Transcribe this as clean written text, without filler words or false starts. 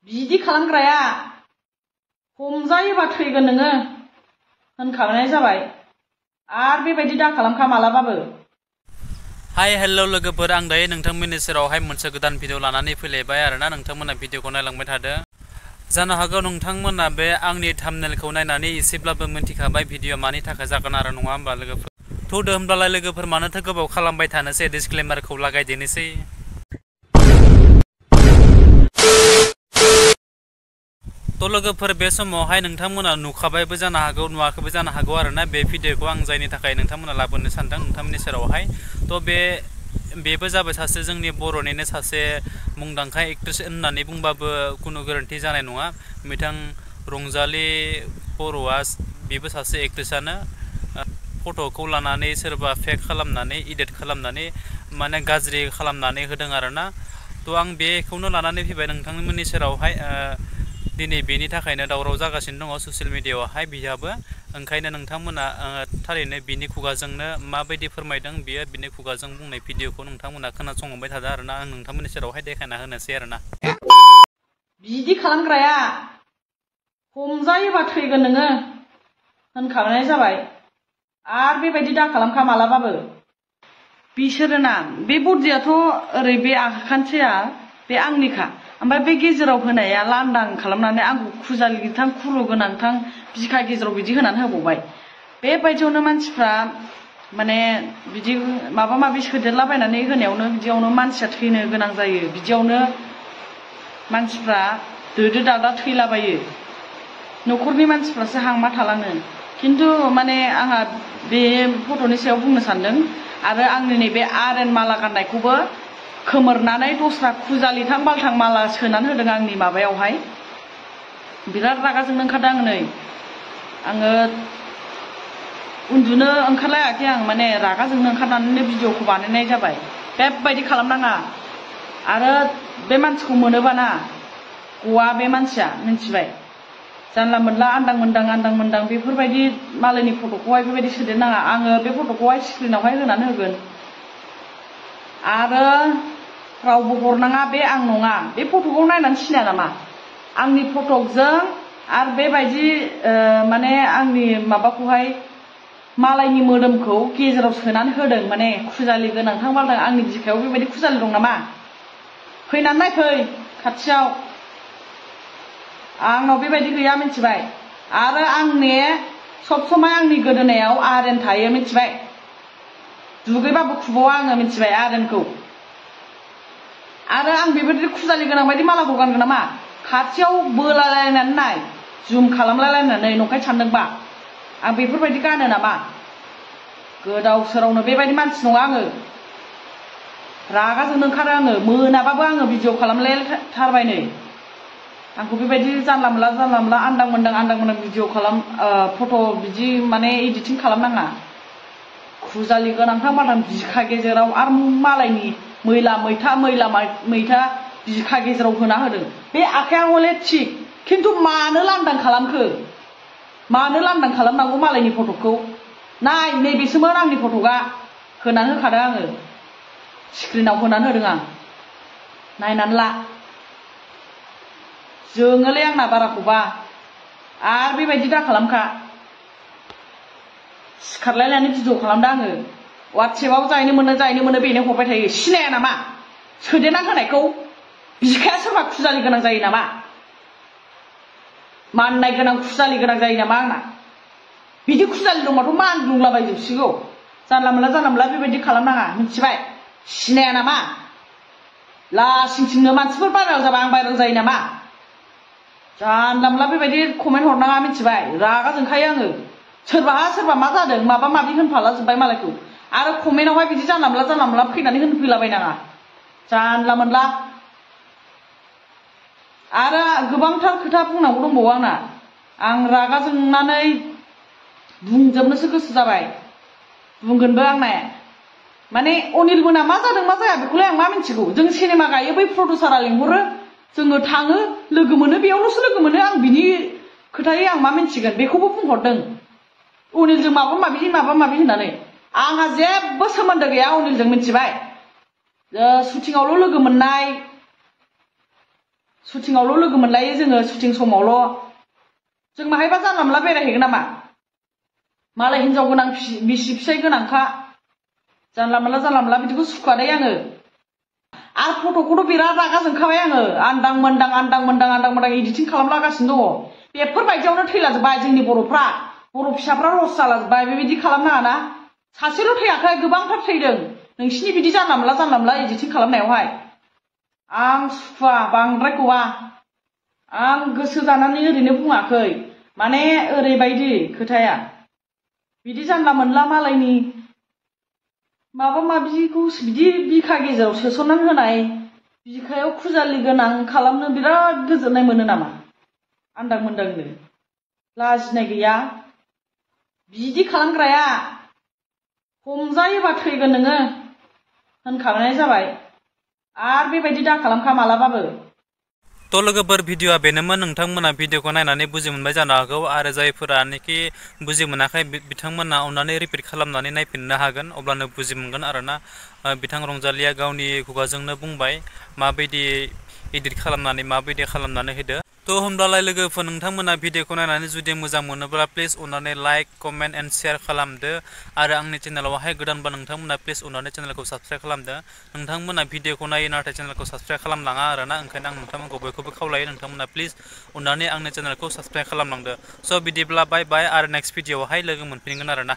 बिदि खालामग्राया हमजायोबा थैगोन नोङो होनखानाय जाबाय आरो बेबायदि दा खालामखा मालाबाबो। हाय हेलौ लोगोफोर, आं दायो नोंथांमोननि सेरावहाय मोनसे गोदान भिडिअ लानानै फैलायबाय आरोना। नोंथांमोना भिडिअखौ नायलांबाय थादो। जानो हागौ नोंथांमोना बे आंनि थाम्बनेलखौ नायनानै एसेब्लाबो मिन्थिखाबाय भिडिअ मानि थाखाय जागोन आरो, नङा होमबा लोगोफोर? थौदो होमब्लालाय लोगोफोर, मानोथो गोबाव खालामबाय थानोसै, डिसक्लेमारखौ लागायदेनोसै। तो लोगोफोर, बे समावहाय नोंथांमोना नुखाबायबो जानो हागौ, नुवाखैबो जानो हागौ आरोना बे भिडिअखौ आं जायनि थाखाय नोंथांमोना लाबोनो सानदों नोंथांमोननि सेरावहाय। तो बेबो जाबाय सासे जोंनि बर'निनो सासे मुंदांखा एक्ट्रेस होननानै बुंबाबो खुनु गोरोन्थि जानाय नङा। बिथां रंजालि बर'आ बेबो सासे एक्ट्रेसानो। फट'खौ लानानै सोरबा फेक खालामनानै इडिट खालामनानै माने गाज्रि खालामनानै होदों आरोना। तो आं बेखौनो लानानै फैबाय नोंथांमोननि सेरावहाय। दिनै बेनि थाखायनो दावराव जागासिनो दङ ससियेल मिडियायावहाय बिहाबो। ओंखायनो नोंथांमोना थारैनो बिनि खुगाजोंनो माबायदि फोरमायदों बियो बिनि खुगाजों बुंनाय भिडिअखौ नोंथांमोना खोनासंलांबाय थादों आरोना। आं नोंथांमोननि सेरावहाय देखायना होनोसै आरोना। बिदि खालामग्राया हमजायोबा थैगोन नोङो होनखानाय जाबाय आरो बेबायदि दा खालामखा मालाबाबो। बिसोरोना बे बडियाथ' ओरै बे आखान्थिया बे आंनिखा, ओमफ्राय बे गेजेराव होनाया लांदां खालामनानै आंखौ खुजालि गोथां खुरु गोनांथां बिखा गेजेराव बिदि होनानै होबावबाय। बेबायदियावनो मानसिफ्रा माने बिदि माबा माबि सोदेरलाबायनानै होनायावनो बिदियावनो मानसिया थैनो गोनां जायो। बिदियावनो मानसिफ्रा दोदो दादा थैलाबायो। न'खरनि मानसिफ्रासो हांमा थालाङो। खिन्थु माने आंहा बे फट'नि सायाव बुंनो सानदों आरो आंनि नैबे आरेन माला गाननायखौबो खोमोरनानै दस्रा खुजालिथां बालथां माला सोनानै होदों आंनि माबायावहाय। बिराद रागा जोंनो ओंखारदों आङो नै। आङो उन्दुनो ओंखारलायाखै, आं माने रागा जोंनो ओंखारनानैनो भिडिअखौ बानायनाय जाबाय। बेबायदि खालामनाङा। आरो बे मानसिखौ मोनोबाना गवा बे मानसिया, मिन्थिबाय? जानला मोनला आन्दां मोन्दां बेफोरबायदि मालायनि फट'खौहाय बेबायदि सोदेरनाङा। आङो बे फट'खौहाय स्क्रिनावहाय होनानै होगोन आरो रावबो हरनाङा, बे आं नङा। बे फट'खौ नायनानै सिनाया नामा? आंनि फटकजों आरो बेबायदि माने आंनि माबाखौहाय मालायनि मोदोमखौ गेजेराव सोनानै होदों, माने खुजालि गोनांथां बालथां। आंनि बिखायाव बेबायदि खुजालि दं नामा? फैनानै नायफै खाथियाव। आंनाव बेबायदि गैया, मिन्थिबाय? आरो आंनि सब समाय आंनि गोदोनायाव आरेन थायो, मिन्थिबाय? दुगैबाबो खुबावा आङो, मिन्थिबाय? आरेनखौ। आरो आं बेबायदि खुजालि गोनां बायदि मालाखौ गानगोन नामा? खाथियाव बोलालायनानै नाय, जुम खालामलायलायनानै नंखाय सानदोंबा। आं बेफोरबायदि गानो नामा? गोदाव सोरावनो बेबायदि मानसि नङा आङो। रागा जोंनो ओंखारो आङो। मोनाबाबो आङो भिडिअ खालामलायथारबाय नै। आंखौ बेबायदि जानला मोनला आन्दां मोन्दां भिडिअ फट' बिदि माने एडिटिं खालामनाङा। खुजालि गोनांथां बालथां बिखा गेजेराव आरो मालायनि मैला मैथा बिखा गेजेराव होना होदों। बे आखाया हले थिग, खिन्थु मानो लांदां खालामखो? मानो लांदां खालामनांगौ मालायनि फट'खौ? नाय, नैबेसोमोन आंनि फट'आ। होनानै होखादों आङो, स्क्रिनाव होनानै होदों आं। नायनानै ला। जोङोलै आंना बाराखौबा। आरो बेबायदि दा खालामखा। सिखारलायनानै भिडिअ खालामदों आङो। वाट्सएपआव जायनो मोनो बेनो हरबाय थायो। सिनाया नामा सोदेरना होनायखौ? बिखाया सोरबा खुजालि गोनां जायो नामा? माननाय गोनां खुजालि गोनां जायो नामा आंना? बिदि खुजालि दंबाथ' मानग्लुंलाबायजोबसिगौ। जानला मोनला बेबायदि खालामनाङा, मिन्थिबाय? सिनाया नामा? लासिंसिंनो मानसिफोर भाइरेल जाबा आं भाइरेल जायो नामा? जानला मोनला बेबायदि कमेन्ट हरनाङा, मिन्थिबाय? रागा जोंखायो आङो। सोरबा मा जादों माबा माबि होनफाला जोब्बाय मालायखौ। आरो कमेन्टआवहाय बिदि जानला मोनला फैनानै होनफैलाबायनाङा, जानला मोनला। आरो गोबांथार खोथा बुंनांगौ दंबावो आंना। आं रागा जोंनानै बुंजोबनोसो गोसो जाबाय। बुंगोनबो आंना। माने अनिल मोना मा जादों मा जाया बेखौलाय आं मा मिन्थिगौ? जों सिनेमा गायो, बै प्रडिउसारा लिंहरो, जोङो थाङो, लोगो मोनो, बेयावल'सो लोगो मोनो। आं बिनि खोथायै आं मा मिन्थिगोन? बेखौबो बुंहरदों अनिलजों माबा माबि होननानै। आंहा जेबो सोमोन्दो गैया अनिलजों, मिन्थिबाय? शुटिंआवल' लोगो मोननाय, शुटिंआवल' लोगो मोनलायो जोङो शुटिं समावल' जों माहायबा जानला मोनला बेरायहैगोन नामा मालाय हिनजाव गोनां बिसि फिसाय गोनांखा जानला मोनला बिदिखौ सुखुवादै आङो आरो फट'खौथ' बिराद रागा जोंखाबाय आङो आन्दां मोन्दां एडिटिं खालामलागासिनो दङ बेफोरबायदियावनो थैलाजोब्बाय जोंनि बर'फ्रा बर' फिसाफ्रा लस जालाजोब्बाय बेबायदि खालामनाङाना सासेल' थैयाखै गोबांथार थैदों नोंसिनि बिदि जानला मोनला एडिटिं खालामनायावहाय आं सुखुवा बांद्राय गवा आं गोसो जानानै ओरैनो बुङाखै माने ओरैबायदि खोथाया बिदि जानला मोनला मालायनि माबा माबिखौ बिदि बिखा गेजेराव सोसननानै होनाय बिखायाव खुजालि गोनां खालामनो बिराद गोजोननाय मोनो नामा आन्दां मोन्दांनो लाजिनाय गैया बिदि खालामग्राया हमजायोबा थैगोन नोङो होनखानाय जाबाय आरो बेबायदि दा खालामखा मालाबाबो तो लोगोफोर भिडिअआ बेनोमोन नोंथांमोना भिडिअखौ नायनानै बुजि मोनबाय जानो हागौ आरो जायफोरानोखि बुजि मोनाखै बिथांमोना अननानै रिपिट खालामनानै नायफिननो हागोन अब्लानो बुजि मोनगोन आरोना बिथां रंजालिया गावनि खुगाजोंनो बुंबाय माबायदि एडिट खालामनानै होदो तो होमब्लालाय लोगोफोर नोंथांमोना भिडिअखौ नायनानै जुदि मोजां मोनोब्ला प्लिज अननानै लाइक कमेन्ट एन्ड शेयार खालामदो आरो आंनि चेनेलावहाय गोदानबा नोंथांमोना प्लिज अननानै चेनेलखौ साबस्क्राइब खालामदो नोंथांमोना भिडिअखौ नायो नाथाय चेनेलखौ साबस्क्राइब खालामलाङा आरोना ओंखायनो आं नोंथांमोनखौ बयखौबो खावलायो नोंथांमोना प्लिज अननानै आंनि चेनेलखौ साबस्क्राइब खालामलांदो स' बिदिब्ला बाय बाय आरो नेक्स्ट भिडिअआवहाय लोगो मोनफिनगोन आरोना